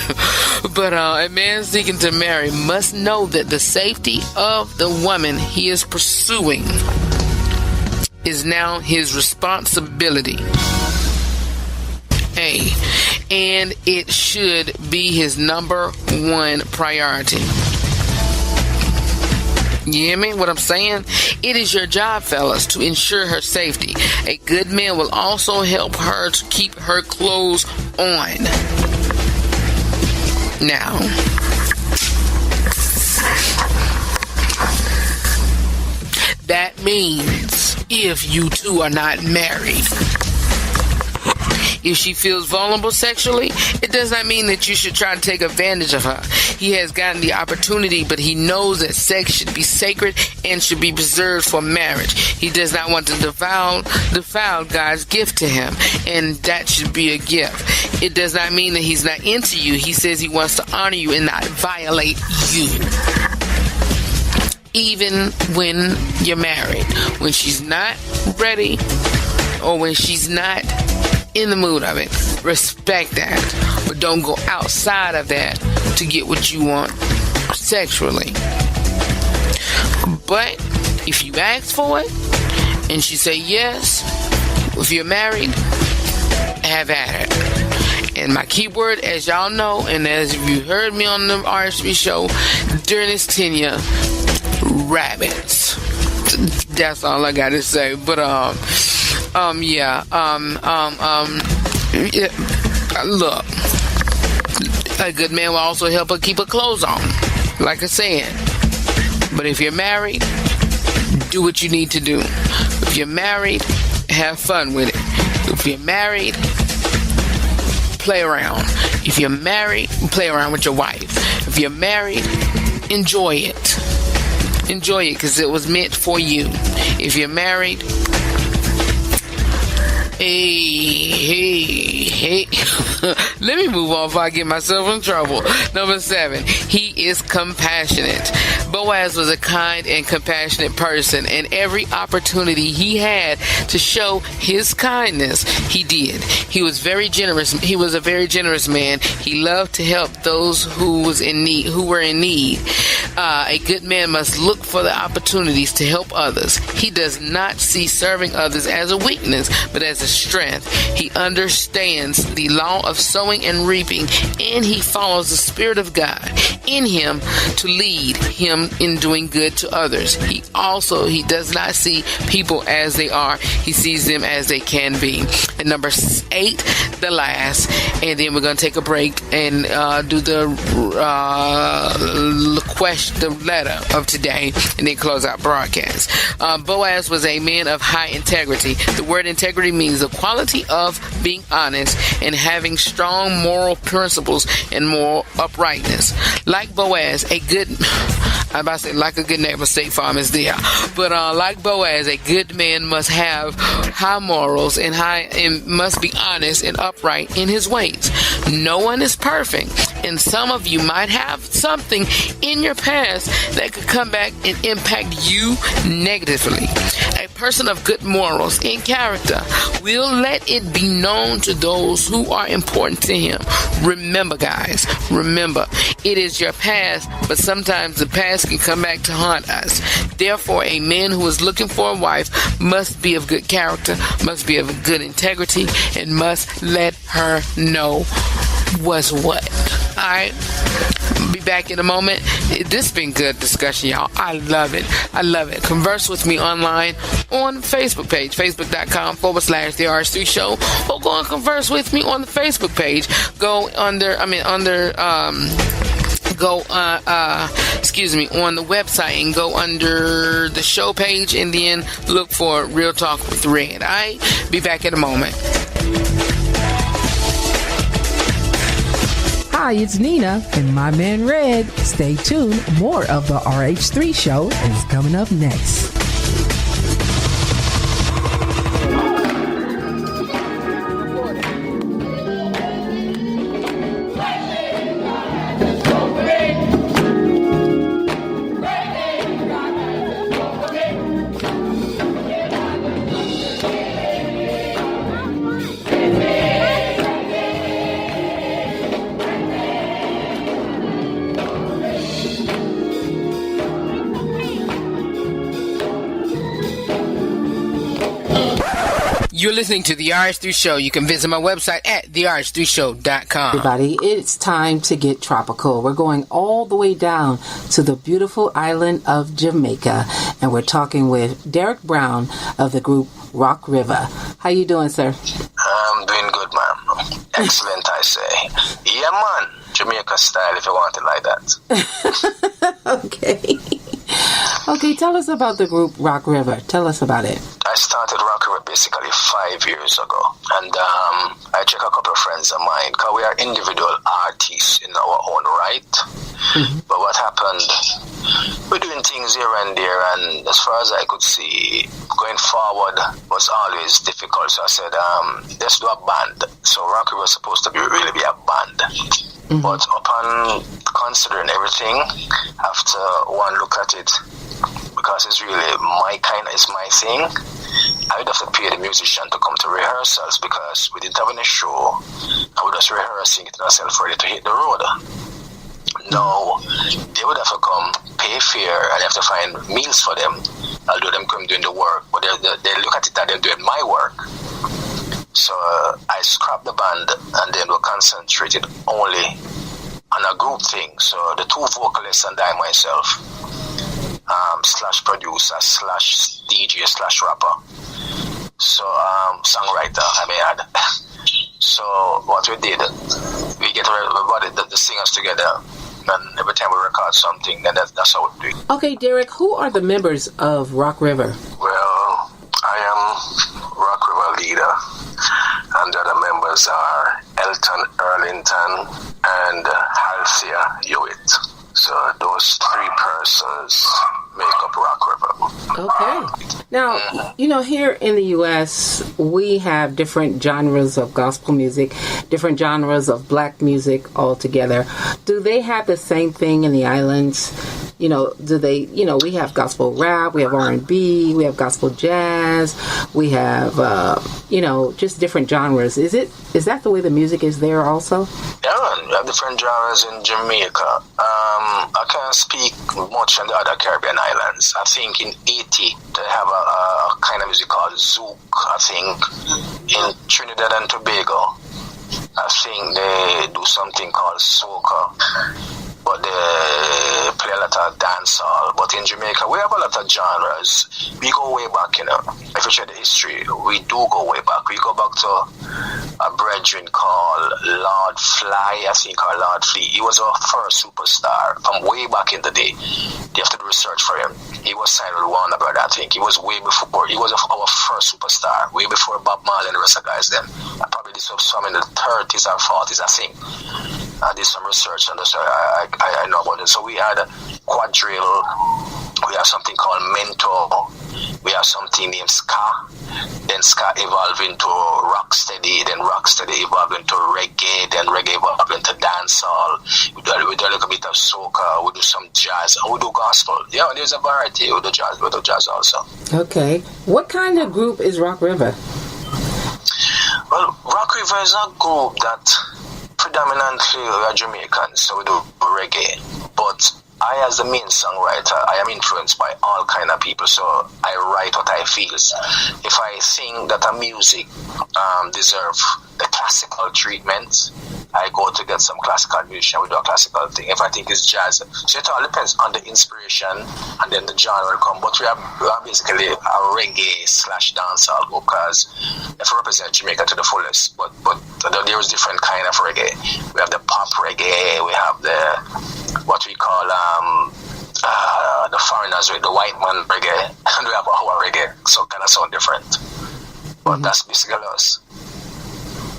But a man seeking to marry must know that the safety of the woman he is pursuing is now his responsibility. And it should be his number one priority. You hear me? What I'm saying? It is your job, fellas, to ensure her safety. A good man will also help her to keep her clothes on. Now, that means if you two are not married, if she feels vulnerable sexually, it does not mean that you should try to take advantage of her. He has gotten the opportunity, but he knows that sex should be sacred and should be preserved for marriage. He does not want to defile God's gift to him, and that should be a gift. It does not mean that he's not into you. He says he wants to honor you and not violate you. Even when you're married. When she's not ready, or when she's not in the mood of it, respect that, but don't go outside of that to get what you want sexually. But if you ask for it and she say yes, if you're married, have at it. And my keyword, as y'all know, and as you heard me on the RSB show during this tenure, rabbits. That's all I gotta say. But look, a good man will also help her keep her clothes on, like I said. But if you're married, do what you need to do. If you're married, have fun with it. If you're married, play around. If you're married, play around with your wife. If you're married, enjoy it. Enjoy it because it was meant for you. If you're married, hey. Let me move on before I get myself in trouble. Number 7, he is compassionate. Boaz was a kind and compassionate person, and every opportunity he had to show his kindness, he did. He was very generous. He was a very generous man. He loved to help those who were in need. A good man must look for the opportunities to help others. He does not see serving others as a weakness, but as a strength. He understands the law of sowing and reaping, and he follows the Spirit of God in him to lead him in doing good to others. He does not see people as they are. He sees them as they can be. And number 8, the last, and then we're going to take a break and do the letter of today, and then close out broadcast. Boaz was a man of high integrity. The word integrity means the quality of being honest and having strong moral principles and moral uprightness. Like Boaz, I'm about to say, like a good neighbor, State Farm is there. But like Boaz, a good man must have high morals and must be honest and upright in his ways. No one is perfect, and some of you might have something in your past that could come back and impact you negatively. A person of good morals and character will let it be known to those who are important to him. Remember, guys, it is your past, but sometimes the past can come back to haunt us. Therefore, a man who is looking for a wife must be of good character, must be of good integrity, and must let her know what's what. Alright, be back in a moment. This has been good discussion, y'all. I love it. Converse with me online on Facebook page, facebook.com/The RH3 Show, or go and converse with me on the Facebook page. Go on the website and go under the show page and then look for Real Talk with Red. Alright, be back in a moment. Hi, it's Nina and my man Red. Stay tuned. More of the RH3 Show is coming up next. You're listening to The RH3 Show. You can visit my website at therh3show.com. Everybody, it's time to get tropical. We're going all the way down to the beautiful island of Jamaica, and we're talking with Derek Brown of the group Rock River. How you doing, sir? I'm doing good, ma'am. Excellent, I say. Yeah, man. Jamaica style, if you want it like that. Okay, tell us about the group Rock River. Tell us about it. I started Rock River basically 5 years ago, and I check a couple of friends of mine, because we are individual artists in our own right. Mm-hmm. But what happened, we're doing things here and there, and as far as I could see, going forward was always difficult. So I said, let's do a band. So Rock River was supposed to really be a band. Mm-hmm. But upon considering everything, after one look at it, because it's really my thing, I would have to pay the musician to come to rehearsals, because we didn't have any show. I would just rehearsing, getting ourselves ready to hit the road. No, they would have to come, pay fare, and have to find meals for them, although them come doing the work. But they look at it that they're doing my work. So I scrapped the band, and then we concentrated only on a group thing. So the two vocalists and I myself, slash producer, slash DJ, slash rapper. So songwriter, I may add. So what we did, we get the singers together, and every time we record something, then that's how we do it. Okay, Derek, who are the members of Rock River? Well, I am Rock River leader, and the other members are Elton Erlington and Halcia Hewitt. So those three persons make up Rock River. Okay. Now, here in the U.S., we have different genres of gospel music, different genres of black music altogether. Do they have the same thing in the islands? Do they, we have gospel rap, we have R&B, we have gospel jazz, we have, just different genres. Is that the way the music is there also? Yeah, we have different genres in Jamaica. I can't speak much on the other Caribbean islands. I think in Haiti, they have a kind of music called zouk. I think in Trinidad and Tobago, I think they do something called soca. But they play a lot of dancehall. But in Jamaica, we have a lot of genres. We go way back, If you check the history, we do go way back. We go back to a brethren called Lord Fly, I think, or Lord Flea. He was our first superstar from way back in the day. They have to do research for him. He was signed with Warner Brother, I think. He was way before. He was our first superstar, way before Bob Marley and the rest of the guys then. Probably this was some in the 30s or 40s, I think. I did some research and so I know about it. So we had quadrille, we have something called mento, we have something named ska, then ska evolved into rocksteady, then rocksteady evolved into reggae, then reggae evolved into dancehall. We do a little bit of soca, we do some jazz, and we do gospel. Yeah, there's a variety. We do jazz also. Okay. What kind of group is Rock River? Well, Rock River is a group that predominantly we are Jamaicans, so we do reggae. But I, as the main songwriter, I am influenced by all kind of people, so I write what I feel. If I think that a music deserve the classical treatment, I go to get some classical musician, we do a classical thing. If I think it's jazz, so it all depends on the inspiration and then the genre will come. But we are basically a reggae / dancehall group, because if we represent Jamaica to the fullest, but there is different kind of reggae. We have the pop reggae, we have the what we call the foreigners with the white man reggae, and we have our reggae, so kind of sound different. But that's basically us.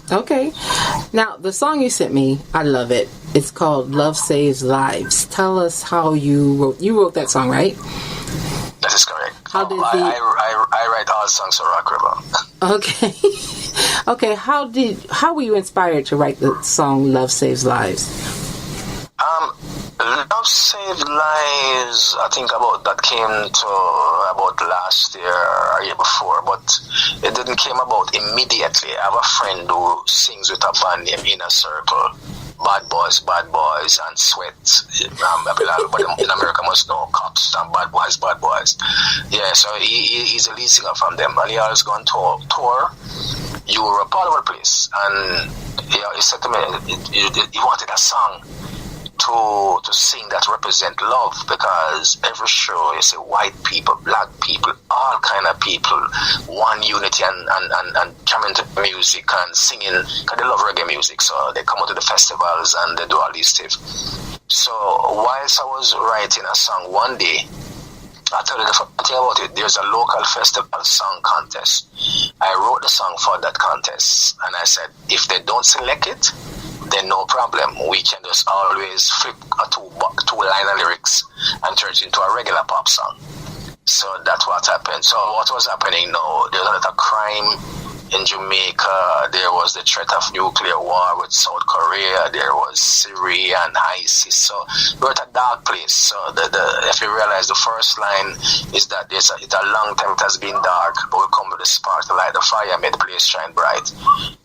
Okay. Now, the song you sent me, I love it. It's called Love Saves Lives. Tell us how you wrote that song, right? That is correct. How did I write all songs for Rock River. Okay. Okay, how were you inspired to write the song Love Saves Lives? Love Saves Lives, I think that came to about last year or year before, but it didn't came about immediately. I have a friend who sings with a band named Inner Circle, Bad Boys, and Sweat. But in America must know Cops and Bad Boys. Yeah, so he's a lead singer from them, and he always gone to tour Europe, all over the place. And he said to me, he wanted a song to sing that represent love, because every show you see white people, black people, all kind of people, one unity and coming to music and singing, because they love reggae music, so they come out to the festivals and they do all these stuff. So whilst I was writing a song one day, I tell you the funny thing about it, there's a local festival song contest. I wrote the song for that contest, and I said, if they don't select it, then no problem. We can just always flip a two line of lyrics and turn it into a regular pop song. So that's what happened. So what was happening now, there's a lot of crime in Jamaica. There was the threat of nuclear war with South Korea. There was Syria and ISIS. So we're at a dark place. So if you realize, the first line is that it's a long time it has been dark, but we come with the spark to light the fire, made the place shine bright.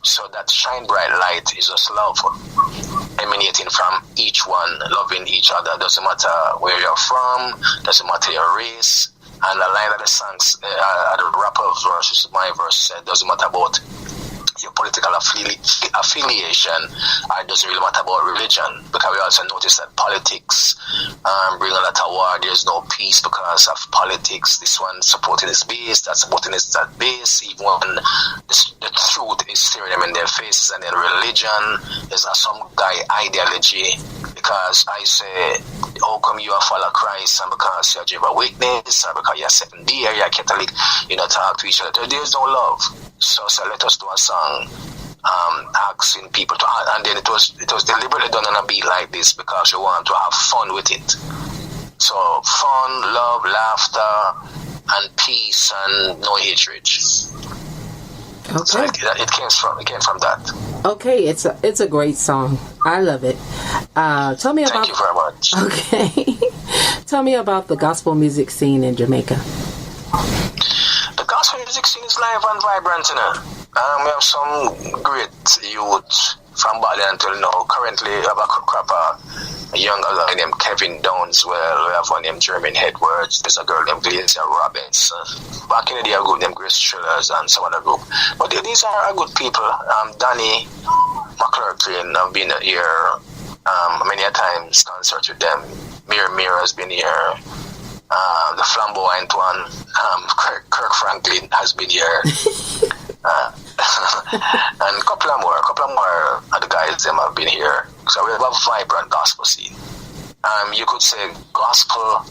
So that shine bright light is just love emanating from each one, loving each other. Doesn't matter where you're from, doesn't matter your race. And the line of the songs, the rapper's verse, my verse, said, doesn't matter about your political affiliation, or it doesn't really matter about religion, because we also notice that politics bring a lot of war. There's no peace because of politics. This one supporting his base, that supporting his that base, even when the truth is staring them in their faces. And then religion is some guy ideology, because I say, how come you are follow Christ, and because you're Jehovah's Witness, or because you're Seventh-day, you're Catholic, talk to each other. There's no love. So let us do a song asking people to, and then it was deliberately done on a beat like this, because we want to have fun with it. So fun, love, laughter, and peace, and no hatred. Okay. So it came from that. Okay, it's a great song. I love it. Tell me about. Thank you very much. Okay, tell me about the gospel music scene in Jamaica. The gospel music scene is live and vibrant, we have some great youth from back then until now. Currently, we have a young guy named Kevin Downswell. We have one named Jermaine Edwards. There's a girl named Glacia Robbins. Back in the day, a group named Grace Trillers and some other group. But these are good people. Danny McClurkin have been here many a times, concert with them. Mir has been here. The flamboyant one, Kirk Franklin has been here. And a couple more of the guys them have been here. So we have a vibrant gospel scene. You could say gospel,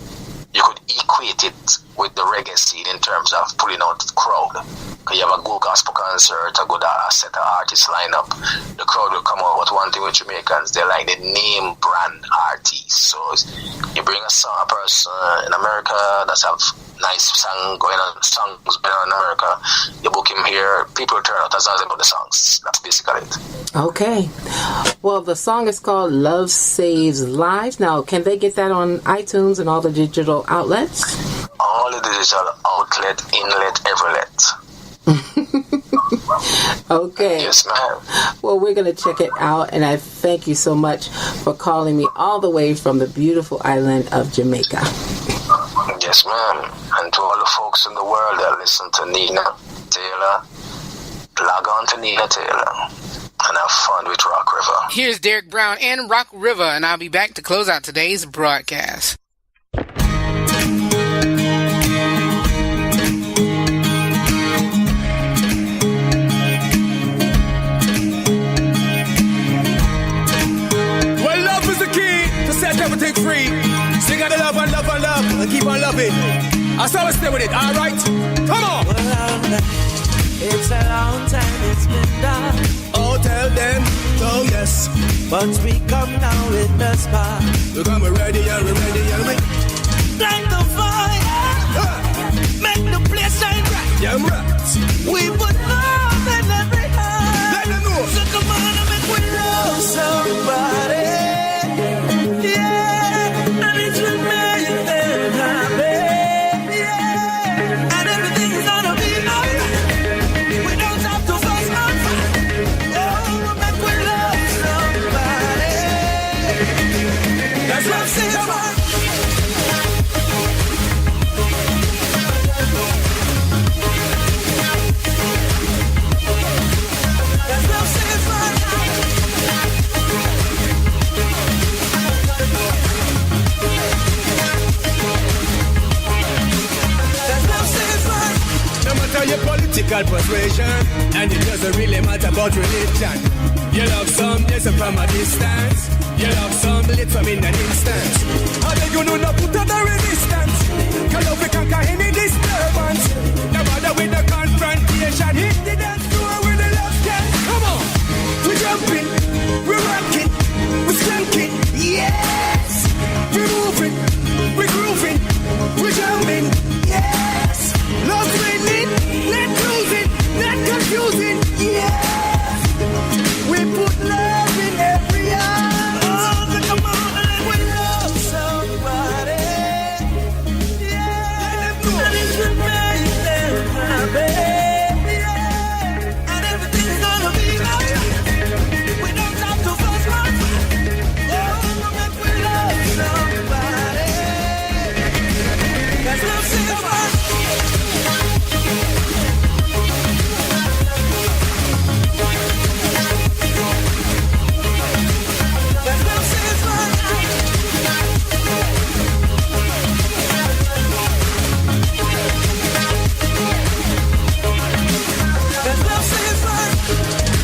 you could equate it with the reggae scene in terms of pulling out the crowd. Because you have a good gospel concert, a good set of artists lineup, the crowd will come out. But one thing with Jamaicans, they like the name brand artists. So you bring a person in America that's have nice songs going on in America, you book him here, people turn out as long as they know the songs. That's basically it. Okay. Well, the song is called Love Saves Lives. Now, can they get that on iTunes and all the digital outlets? All the digital outlet, inlet, everlet. Okay. Yes, ma'am. Well, we're going to check it out, and I thank you so much for calling me all the way from the beautiful island of Jamaica. Yes, ma'am. And to all the folks in the world that listen to Nina Taylor, log on to Nina Taylor and have fun with Rock River. Here's Derek Brown and Rock River, and I'll be back to close out today's broadcast. Everything free. Sing out the love and love and love and keep on loving. I saw us stay with it, alright? Come on! Well, it's a long time it's been done. Oh, tell them, oh yes. But we come now with the spark. We're coming ready and we're ready and we light the fire. Make the place shine bright. Yeah, I'm right. We put love in every heart. Let them know. So come on and make we love somebody. Your political persuasion, and it doesn't really matter about religion. You love some yes from a distance, you love some lit from in an instant. How do you know not put on the resistance? Cause love we conquer any disturbance. No matter with the confrontation, hit the dance floor with the love can. Come on, we jumping, we rocking, we skanking, yes. We moving, we grooving, we jumping, yes. Love's winning. Let cruising, let confusing, yeah. We put love in every heart. Oh, so come on and we love somebody, yeah. And it should make them happy, yeah. And everything's gonna be alright. We don't have to fuss much. Oh, make we love somebody. 'Cause love saves lives.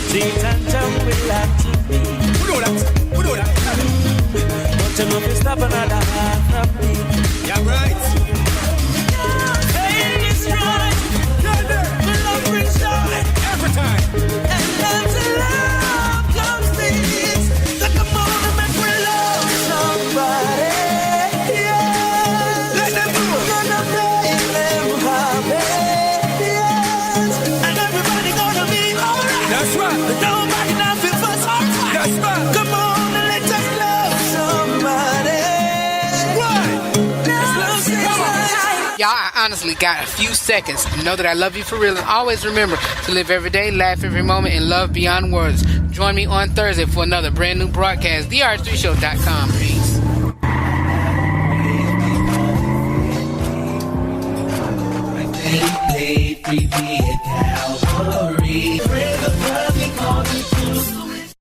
Cheat and jump will have to be. Who know that? But you know if you stop another half of me. Yeah, right. Hey, it's right. The love brings joy every time. And love to love comes this. So come on and make me love somebody. Yeah. Let them do it. Gonna make them happy. Yes. And everybody gonna be alright. That's right. Nobody nothing but alright. That's right. Come on and let us love somebody. What? Y'all, I honestly got a few seconds to know that I love you for real, and always remember to live every day, laugh every moment, and love beyond words. Join me on Thursday for another brand new broadcast, ther3show.com. Peace. Repeat, Calvary. Pray the blood.